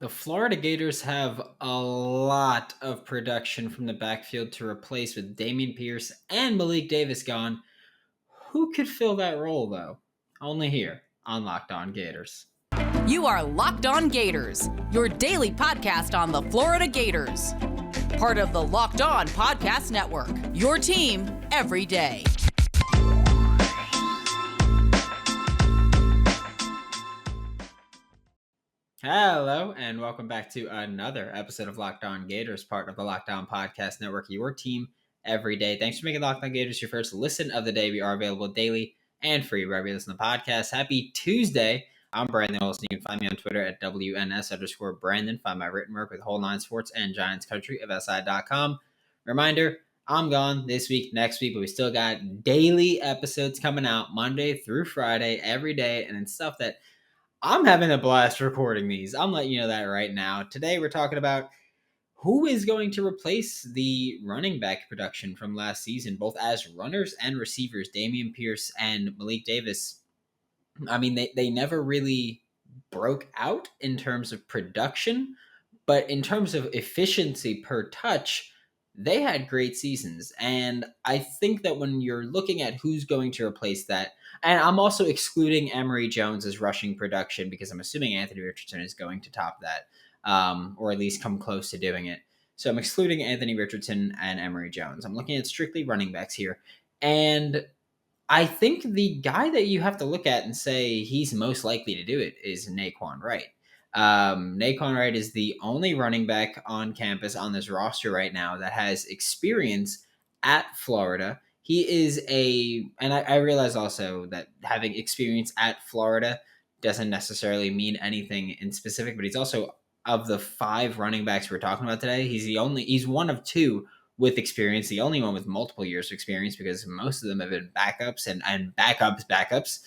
The Florida Gators have a lot of production from the backfield to replace with Dameon Pierce and Malik Davis gone. Who could fill that role, though? Only here on Locked On Gators. You are Locked On Gators, your daily podcast on the Florida Gators. Part of the Locked On Podcast Network, your team every day. Hello, and welcome back to another episode of Locked On Gators, part of the Locked On Podcast Network, your team every day. Thanks for making Locked On Gators your first listen of the day. We are available daily and free wherever you listen to podcasts. Happy Tuesday. I'm Brandon Olson. You can find me on Twitter at WNS_Brandon. Find my written work with Whole Nine Sports and Giants Country of SI.com. Reminder, I'm gone this week, next week, but we still got daily episodes coming out Monday through Friday, every day, and it's stuff that I'm having a blast recording these. I'm letting you know that right now. Today we're talking about who is going to replace the running back production from last season, both as runners and receivers, Dameon Pierce and Malik Davis. I mean, they never really broke out in terms of production, but in terms of efficiency per touch, they had great seasons. And I think that when you're looking at who's going to replace that, and I'm also excluding Emory Jones's rushing production because I'm assuming Anthony Richardson is going to top that, or at least come close to doing it. So I'm excluding Anthony Richardson and Emory Jones. I'm looking at strictly running backs here. And I think the guy that you have to look at and say he's most likely to do it is Naquan Wright. Naquan Wright is the only running back on campus on this roster right now that has experience at Florida. He is and I realize also that having experience at Florida doesn't necessarily mean anything in specific, but he's also, of the 5 running backs we're talking about today, he's one of 2 with experience, the only one with multiple years of experience, because most of them have been backups and backups.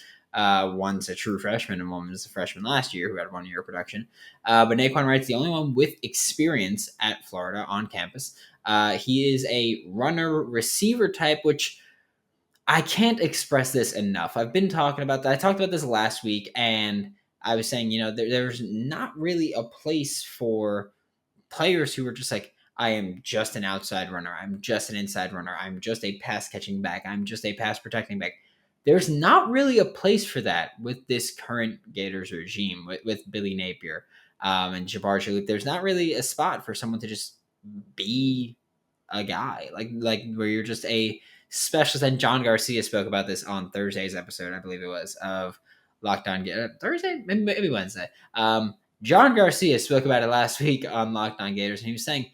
One's a true freshman and one was a freshman last year who had 1 year of production. But Naquan Wright's the only one with experience at Florida on campus. He is a runner-receiver type, which I can't express this enough. I've been talking about that. I talked about this last week, and I was saying, there's not really a place for players who are just like, I am just an outside runner. I'm just an inside runner. I'm just a pass catching back. I'm just a pass protecting back. There's not really a place for that with this current Gators regime, with Billy Napier and Jabbar Shalhoub. There's not really a spot for someone to just be a guy, like where you're just a specialist. And John Garcia spoke about this on Thursday's episode, I believe it was, of Locked On Gators. Thursday? Maybe Wednesday. John Garcia spoke about it last week on Locked On Gators, and he was saying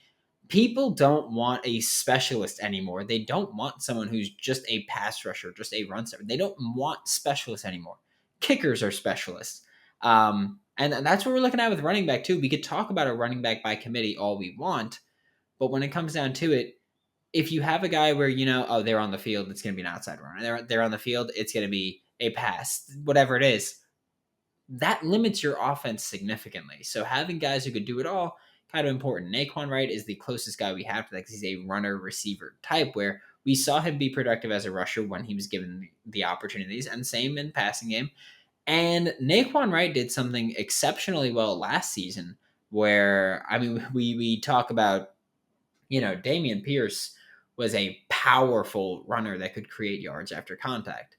people don't want a specialist anymore. They don't want someone who's just a pass rusher, just a run stopper. They don't want specialists anymore. Kickers are specialists. And that's what we're looking at with running back, too. We could talk about a running back by committee all we want, but when it comes down to it, if you have a guy where, they're on the field, it's going to be an outside runner. They're on the field, it's going to be a pass, whatever it is. That limits your offense significantly. So having guys who could do it all, kind of important. Naquan Wright is the closest guy we have to that because he's a runner-receiver type, where we saw him be productive as a rusher when he was given the opportunities, and same in passing game. And Naquan Wright did something exceptionally well last season, where, I mean, we talk about, Dameon Pierce was a powerful runner that could create yards after contact.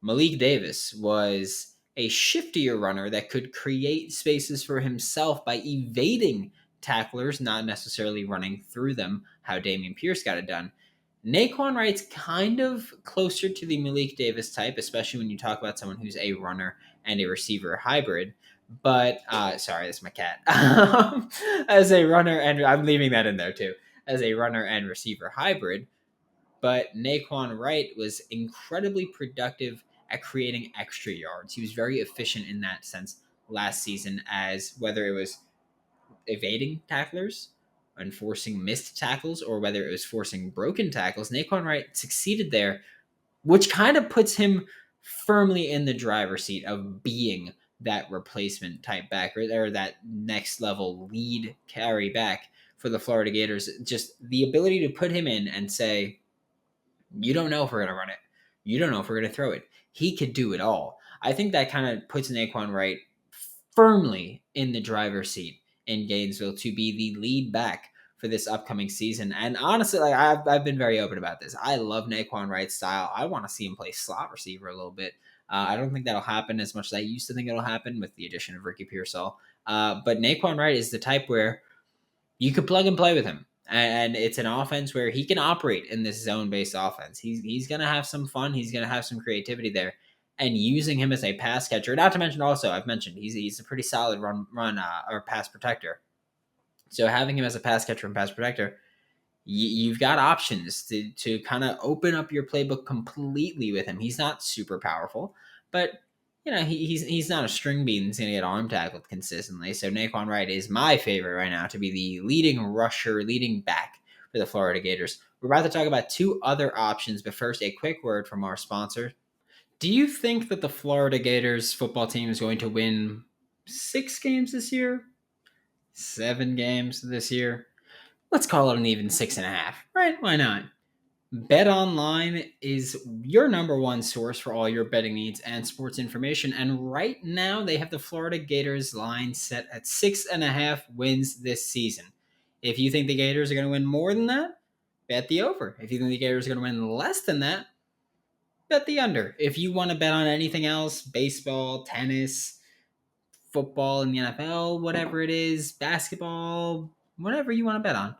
Malik Davis was a shiftier runner that could create spaces for himself by evading tacklers, not necessarily running through them, how Dameon Pierce got it done. Naquan Wright's kind of closer to the Malik Davis type, especially when you talk about someone who's a runner and a receiver hybrid. But, sorry, that's my cat. As a runner, and I'm leaving that in there too, as a runner and receiver hybrid. But Naquan Wright was incredibly productive at creating extra yards. He was very efficient in that sense last season, as whether it was evading tacklers and forcing missed tackles, or whether it was forcing broken tackles, Naquan Wright succeeded there, which kind of puts him firmly in the driver's seat of being that replacement type back, or that next level lead carry back for the Florida Gators. Just the ability to put him in and say, you don't know if we're going to run it. You don't know if we're going to throw it. He could do it all. I think that kind of puts Naquan Wright firmly in the driver's seat in Gainesville to be the lead back for this upcoming season. And honestly, like I've been very open about this. I love Naquan Wright's style. I want to see him play slot receiver a little bit. I don't think that'll happen as much as I used to think it'll happen with the addition of Ricky Pearsall. But Naquan Wright is the type where you could plug and play with him. And it's an offense where he can operate in this zone-based offense. He's going to have some fun. He's going to have some creativity there. And using him as a pass catcher, not to mention also, I've mentioned, he's a pretty solid run or pass protector. So having him as a pass catcher and pass protector, you've got options to kind of open up your playbook completely with him. He's not super powerful, but he's not a string bean that's going to get arm tackled consistently. So Naquan Wright is my favorite right now to be the leading rusher, leading back for the Florida Gators. We're about to talk about two other options, but first, a quick word from our sponsor. Do you think that the Florida Gators football team is going to win 6 games this year? 7 games this year? Let's call it an even 6.5, right? Why not? BetOnline is your number one source for all your betting needs and sports information. And right now, they have the Florida Gators line set at 6.5 wins this season. If you think the Gators are going to win more than that, bet the over. If you think the Gators are going to win less than that, bet the under. If you want to bet on anything else, baseball, tennis, football in the NFL, whatever it is, basketball, whatever you want to bet on,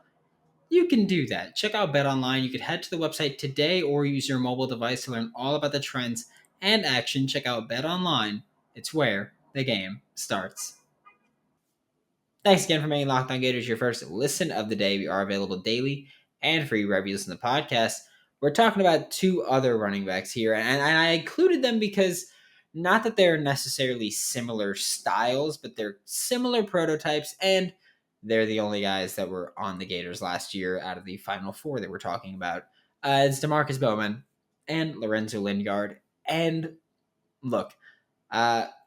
you can do that. Check out BetOnline. You can head to the website today or use your mobile device to learn all about the trends and action. Check out BetOnline. It's where the game starts. Thanks again for making Locked On Gators your first listen of the day. We are available daily and free wherever you listen to the podcast. We're talking about two other running backs here, and I included them because not that they're necessarily similar styles, but they're similar prototypes, and they're the only guys that were on the Gators last year out of the Final Four that we're talking about. It's Demarcus Bowman and Lorenzo Lingard. And look,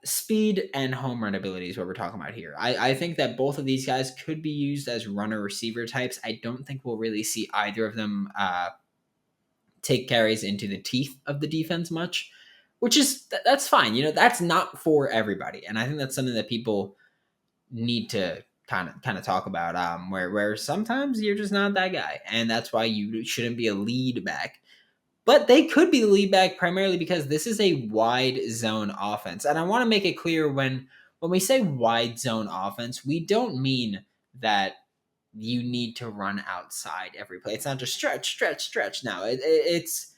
speed and home run ability is what we're talking about here. I think that both of these guys could be used as runner-receiver types. I don't think we'll really see either of them take carries into the teeth of the defense much, which is, that's fine. That's not for everybody. And I think that's something that people need to kind of talk about, where sometimes you're just not that guy, and that's why you shouldn't be a lead back. But they could be the lead back primarily because this is a wide zone offense, and I want to make it clear when we say wide zone offense, we don't mean that you need to run outside every play. It's not just stretch. Now it's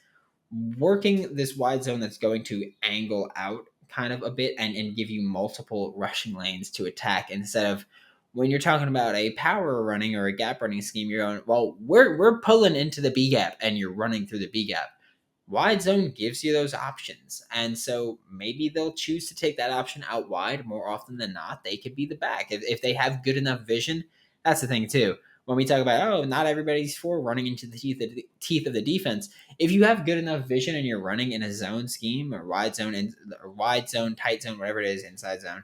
working this wide zone that's going to angle out kind of a bit and give you multiple rushing lanes to attack, instead of when you're talking about a power running or a gap running scheme, you're going, well, we're pulling into the B gap and you're running through the B gap. Wide zone gives you those options. And so maybe they'll choose to take that option out wide more often than not. They could be the back. If they have good enough vision, that's the thing too. When we talk about, not everybody's for running into the teeth of the defense. If you have good enough vision and you're running in a zone scheme or wide zone, tight zone, whatever it is, inside zone,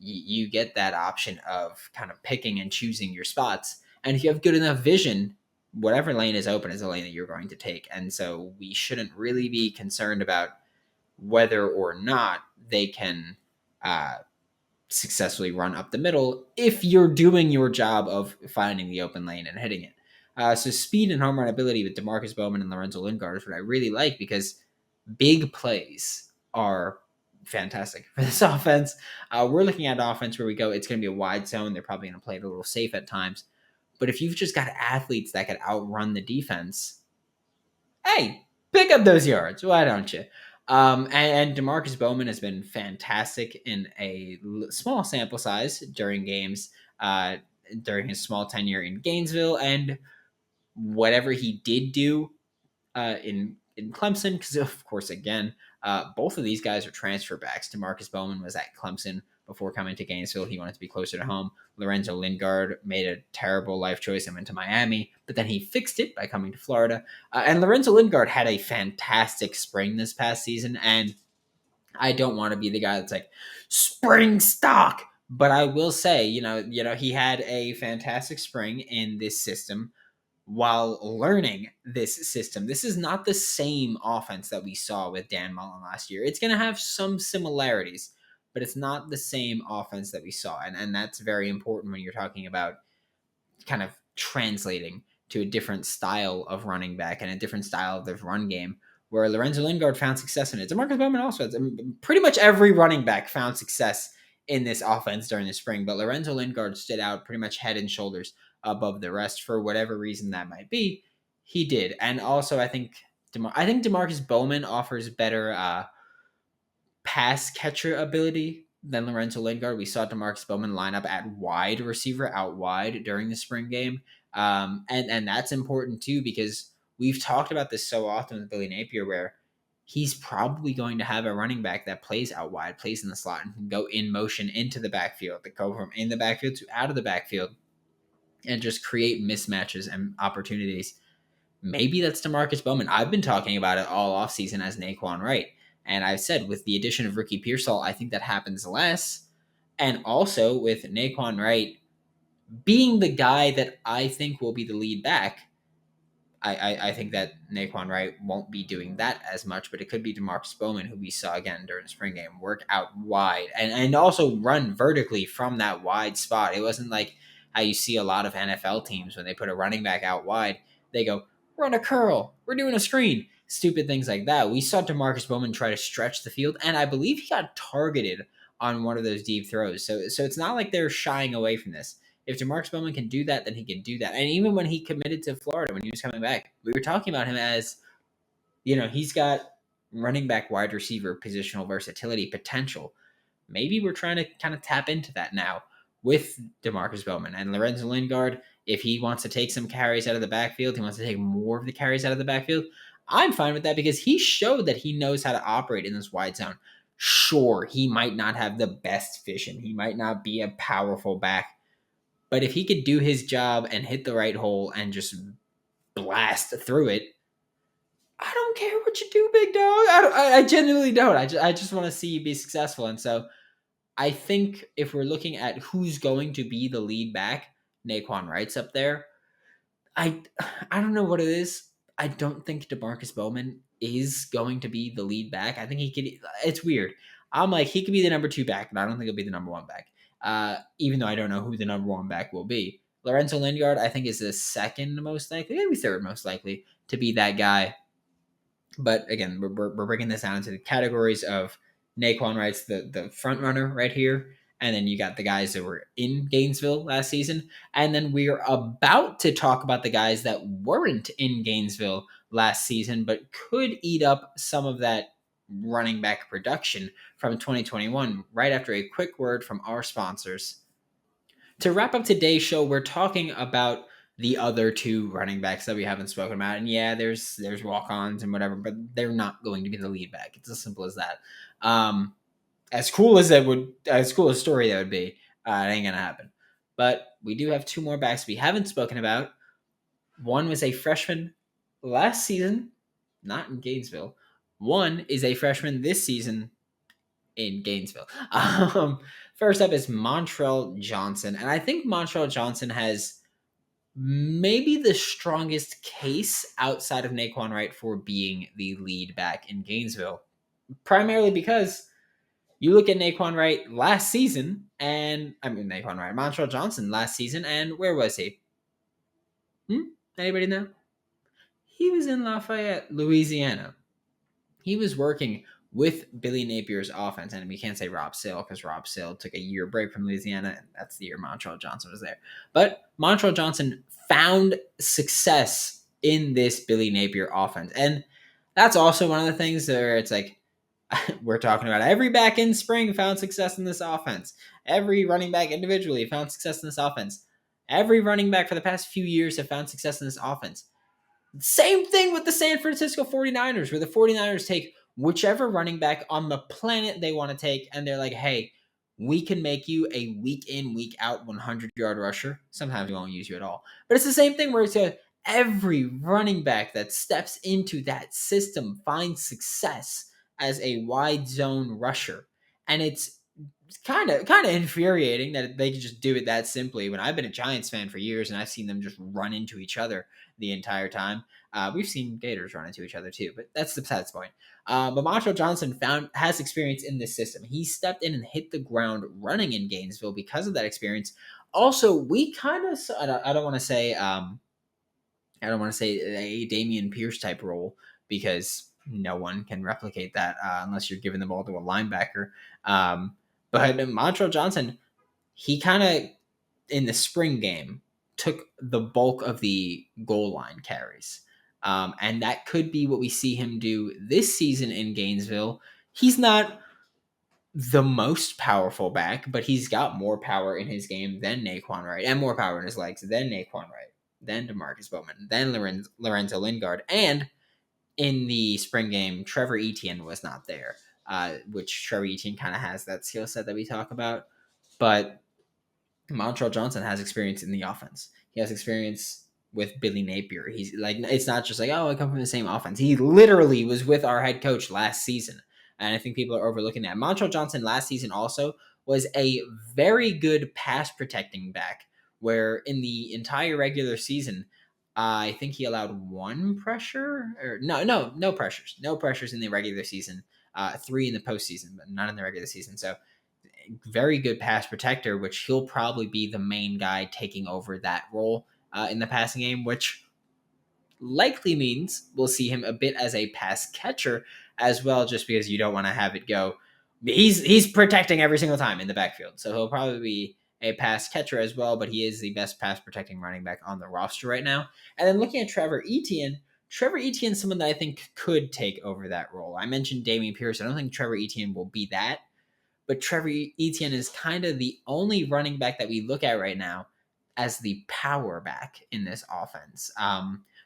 you get that option of kind of picking and choosing your spots. And if you have good enough vision, whatever lane is open is a lane that you're going to take. And so we shouldn't really be concerned about whether or not they can successfully run up the middle if you're doing your job of finding the open lane and hitting it. So speed and home run ability with Demarcus Bowman and Lorenzo Lingard is what I really like, because big plays are fantastic for this offense. We're looking at an offense where we go, it's going to be a wide zone. They're probably going to play it a little safe at times. But if you've just got athletes that could outrun the defense, hey, pick up those yards. Why don't you? And Demarcus Bowman has been fantastic in a small sample size during games, during his small tenure in Gainesville, and whatever he did do in Clemson, because of course, again, both of these guys are transfer backs. Demarcus Bowman was at Clemson before coming to Gainesville. He wanted to be closer to home. Lorenzo Lingard made a terrible life choice and went to Miami, but then he fixed it by coming to Florida. And Lorenzo Lingard had a fantastic spring this past season, and I don't want to be the guy that's like, spring stock, but I will say, he had a fantastic spring in this system while learning this system. This is not the same offense that we saw with Dan Mullen last year. It's going to have some similarities, but it's not the same offense that we saw. And that's very important when you're talking about kind of translating to a different style of running back and a different style of the run game, where Lorenzo Lingard found success in it. DeMarcus Bowman also, pretty much every running back found success in this offense during the spring, but Lorenzo Lingard stood out pretty much head and shoulders above the rest for whatever reason that might be. He did. And also, I think DeMarcus Bowman offers better pass catcher ability than Lorenzo Lingard. We saw DeMarcus Bowman line up at wide receiver, out wide during the spring game. And that's important too, because we've talked about this so often with Billy Napier, where he's probably going to have a running back that plays out wide, plays in the slot, and can go in motion into the backfield, that go from in the backfield to out of the backfield and just create mismatches and opportunities. Maybe that's DeMarcus Bowman. I've been talking about it all offseason as Naquan Wright. And I've said with the addition of Ricky Pearsall, I think that happens less. And also with Naquan Wright being the guy that I think will be the lead back, I think that Naquan Wright won't be doing that as much, but it could be DeMarcus Bowman, who we saw again during the spring game, work out wide and also run vertically from that wide spot. It wasn't like how you see a lot of NFL teams when they put a running back out wide, they go, run a curl, we're doing a screen, stupid things like that. We saw DeMarcus Bowman try to stretch the field, and I believe he got targeted on one of those deep throws. So it's not like they're shying away from this. If DeMarcus Bowman can do that, then he can do that. And even when he committed to Florida, when he was coming back, we were talking about him as, he's got running back, wide receiver, positional versatility potential. Maybe we're trying to kind of tap into that now with DeMarcus Bowman. And Lorenzo Lingard, if he wants to take some carries out of the backfield, he wants to take more of the carries out of the backfield, I'm fine with that, because he showed that he knows how to operate in this wide zone. Sure, he might not have the best vision. He might not be a powerful back. But if he could do his job and hit the right hole and just blast through it, I don't care what you do, big dog. I genuinely don't. I just want to see you be successful. And so I think if we're looking at who's going to be the lead back, Naquan Wright's up there. I don't know what it is. I don't think DeMarcus Bowman is going to be the lead back. I think he could. It's weird. I'm like, he could be the number 2 back, but I don't think he'll be the number 1 back. Even though I don't know who the number 1 back will be. Lorenzo Lingard, I think, is the second most likely, maybe third most likely to be that guy. But again, we're breaking this down into the categories of Naquan Wright's the front runner right here. And then you got the guys that were in Gainesville last season. And then we are about to talk about the guys that weren't in Gainesville last season, but could eat up some of that running back production from 2021 right after a quick word from our sponsors. To wrap up today's show, we're talking about the other 2 running backs that we haven't spoken about. And yeah, there's walk-ons and whatever, but they're not going to be the lead back. It's as simple as that. As cool a story that would be, it ain't gonna happen. But we do have 2 more backs we haven't spoken about. One was a freshman last season, not in Gainesville. One is a freshman this season in Gainesville. First up is Montrell Johnson. And I think Montrell Johnson has maybe the strongest case outside of Naquan Wright for being the lead back in Gainesville. Primarily because you look at Montrell Johnson last season, and where was he? Anybody know? He was in Lafayette, Louisiana. He was working with Billy Napier's offense, and we can't say Rob Sale because Rob Sale took a year break from Louisiana, and that's the year Montrell Johnson was there. But Montrell Johnson found success in this Billy Napier offense, and that's also one of the things where it's like, we're talking about every back in spring found success in this offense. Every running back individually found success in this offense. Every running back for the past few years have found success in this offense. Same thing with the San Francisco 49ers, where the 49ers take whichever running back on the planet they want to take, and they're like, hey, we can make you a week in, week out 100-yard rusher. Sometimes we won't use you at all. But it's the same thing where it's every running back that steps into that system finds success as a wide zone rusher. And it's kind of infuriating that they could just do it that simply when I've been a Giants fan for years and I've seen them just run into each other the entire time. We've seen Gators run into each other too, but that's besides the point. But Montrell Johnson has experience in this system. He stepped in and hit the ground running in Gainesville because of that experience. Also, we kind of I don't want to say a Dameon Pierce type role because no one can replicate that unless you're giving the ball to a linebacker. But Montrell Johnson, he kind of in the spring game took the bulk of the goal line carries. And that could be what we see him do this season in Gainesville. He's not the most powerful back, but he's got more power in his game than Naquan Wright and more power in his legs than Naquan Wright, than DeMarcus Bowman, than Lorenzo Lingard. And in the spring game, Trevor Etienne was not there, which Trevor Etienne kind of has that skill set that we talk about. But Montrell Johnson has experience in the offense. He has experience with Billy Napier. He's like, it's not just like, oh, I come from the same offense. He literally was with our head coach last season. And I think people are overlooking that. Montrell Johnson last season also was a very good pass protecting back, where in the entire regular season, I think he allowed one pressure or no pressures. No pressures in the regular season. 3 in the postseason, but none in the regular season. So very good pass protector, which he'll probably be the main guy taking over that role in the passing game, which likely means we'll see him a bit as a pass catcher as well, just because you don't want to have it go. He's protecting every single time in the backfield, so he'll probably be a pass catcher as well, but he is the best pass protecting running back on the roster right now. And then looking at Trevor Etienne is someone that I think could take over that role. I mentioned Dameon Pierce. I don't think Trevor Etienne will be that, but Trevor Etienne is kind of the only running back that we look at right now as the power back in this offense.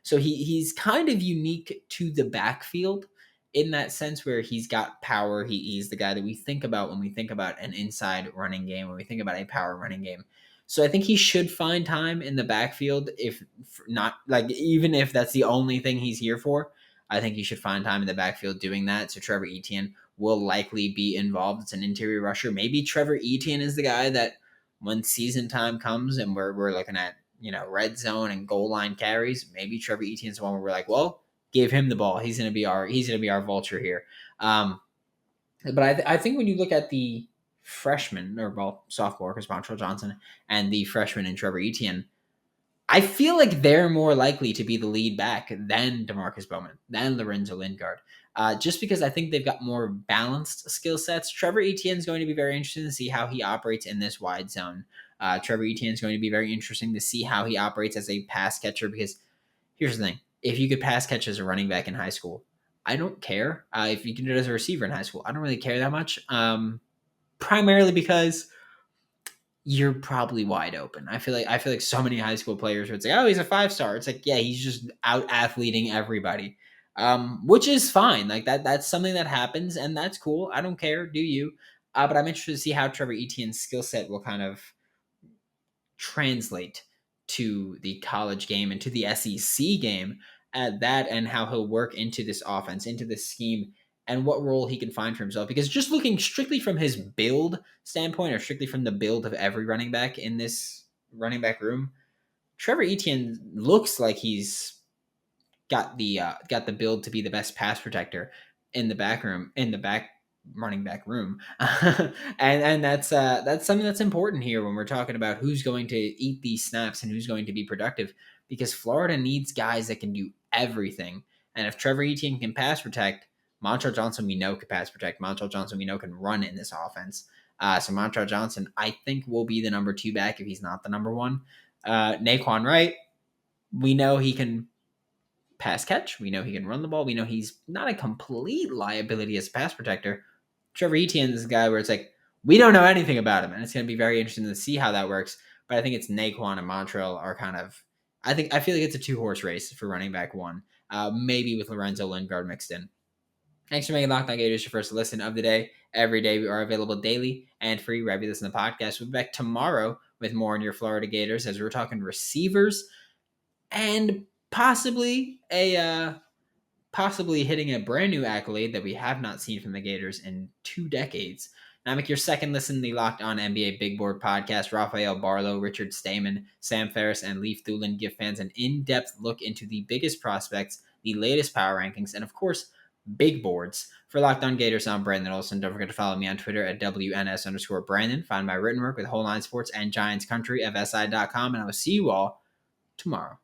So he's kind of unique to the backfield in that sense where he's got power. He's the guy that we think about when we think about an inside running game, when we think about a power running game. So I think he should find time in the backfield, if not, like, even if that's the only thing he's here for. I think he should find time in the backfield doing that. So Trevor Etienne will likely be involved. It's an interior rusher. Maybe Trevor Etienne is the guy that when season time comes and we're looking at, red zone and goal line carries, maybe Trevor Etienne's the one where we're like, well, give him the ball. He's gonna be our vulture here. But I think when you look at the freshman or sophomore, because Montrell Johnson and the freshman and Trevor Etienne, I feel like they're more likely to be the lead back than DeMarcus Bowman, than Lorenzo Lingard. Just because I think they've got more balanced skill sets. Trevor Etienne is going to be very interesting to see how he operates in this wide zone. Trevor Etienne is going to be very interesting to see how he operates as a pass catcher, because here's the thing. If you could pass catch as a running back in high school, I don't care. If you can do it as a receiver in high school, I don't really care that much. Primarily because you're probably wide open. I feel like so many high school players would say, oh, he's a 5-star. It's like, yeah, he's just out athleting everybody. Which is fine. Like that's something that happens, and that's cool. I don't care. Do you? But I'm interested to see how Trevor Etienne's skill set will kind of translate to the college game and to the SEC game at that, and how he'll work into this offense, into this scheme, and what role he can find for himself. Because just looking strictly from his build standpoint, or strictly from the build of every running back in this running back room, Trevor Etienne looks like he's got the build to be the best pass protector in the back running back room. and that's something that's important here when we're talking about who's going to eat these snaps and who's going to be productive, because Florida needs guys that can do everything. And if Trevor Etienne can pass protect, Montrell Johnson we know can pass protect. Montrell Johnson we know can run in this offense. So Montrell Johnson, I think, will be the number 2 back if he's not the number 1. Naquan Wright, we know he can pass catch. We know he can run the ball. We know he's not a complete liability as a pass protector. Trevor Etienne is a guy where it's like, we don't know anything about him, and it's going to be very interesting to see how that works. But I think it's Naquan and Montrell are kind of, I feel like it's a 2-horse race for running back 1, maybe with Lorenzo Lingard mixed in. Thanks for making Locked On Gators your first listen of the day. Every day we are available daily and free wherever you listen to the podcast. We'll be back tomorrow with more on your Florida Gators, as we're talking receivers and possibly hitting a brand new accolade that we have not seen from the Gators in 2 decades. Now make your second listen to the Locked On NBA Big Board podcast. Rafael Barlow, Richard Stamen, Sam Ferris, and Leif Thulin give fans an in-depth look into the biggest prospects, the latest power rankings, and of course, big boards. For Locked On Gators, I'm Brandon Olson. Don't forget to follow me on Twitter at WNS_Brandon. Find my written work with Whole Line Sports and Giants Country of SI.com, and I will see you all tomorrow.